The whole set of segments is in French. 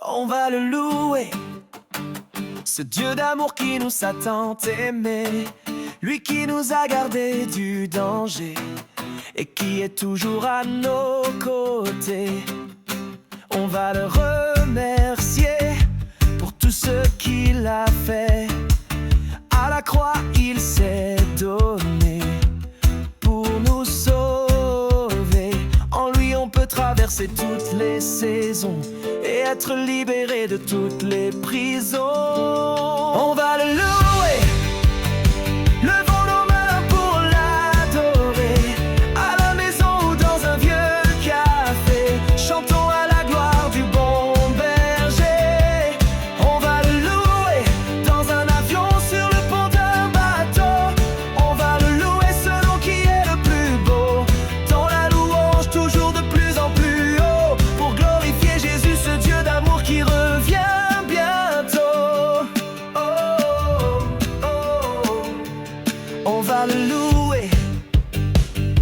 On va le louer, ce Dieu d'amour qui nous a tant aimés, lui qui nous a gardés du danger et qui est toujours à nos côtés. On va le remercier pour tout ce qu'il a fait. À la croix, il s'est donné pour nous sauver. En lui, on peut traverser toutes les saisons et être libéré de toutes les prisons. On va le louer, levons nos mains pour l'adorer. À la maison ou dans un vieux café, chantons à la gloire du bon berger. On va le louer dans un avion, sur le pont d'un bateau. On va le louer, ce nom qui est le plus beau. Dans la louange, toujours de plus en plus haut, pour glorifier Jésus, ce Dieu d'amour qui revient bientôt. Oh, oh, oh. On va le louer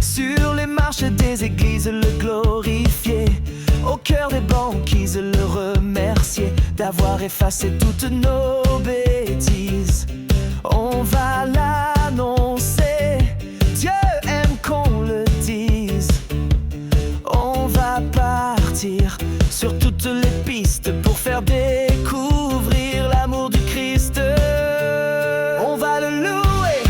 sur les marches des églises, le glorifier. Au cœur des banquises, le remercier d'avoir effacé toutes nos bêtises. On va l'annoncer, Dieu aime qu'on le dise. On va partir sur toutes les pistes pour faire découvrir l'amour du Christ. On va le louer,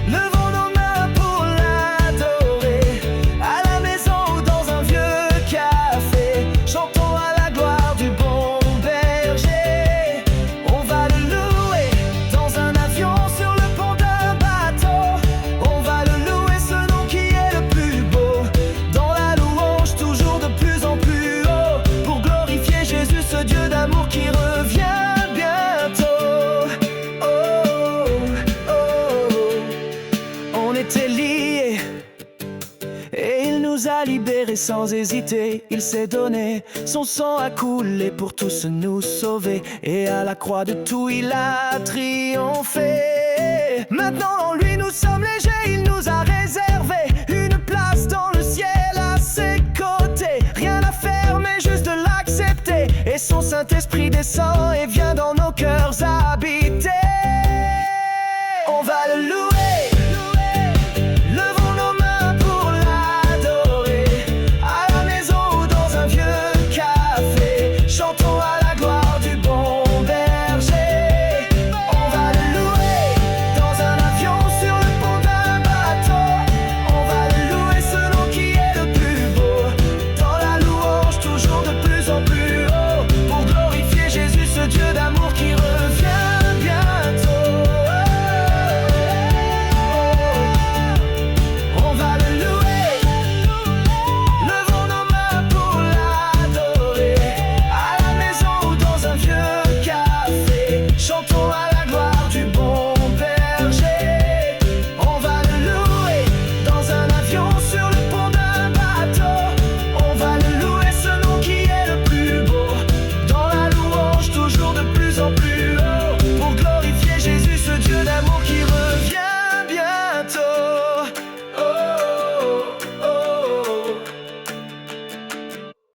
levons nos mains pour l'adorer. À la maison ou dans un vieux café, chantons à la gloire du bon berger. On va le louer dans un avion, sur le pont d'un bateau. On va le louer, ce nom qui est le plus beau. Dans la louange, toujours de plus en plus haut, pour glorifier Jésus, ce Dieu d'amour qui revient bientôt. Oh, oh, oh. On était liés et il nous a libérés sans hésiter. Il s'est donné, son sang a coulé pour tous nous sauver. Et à la croix de tout, il a triomphé. Maintenant en lui nous sommes légers, il nous a réservé une place dans le ciel à ses côtés. Rien à faire mais juste de l'accepter, et son Saint-Esprit descend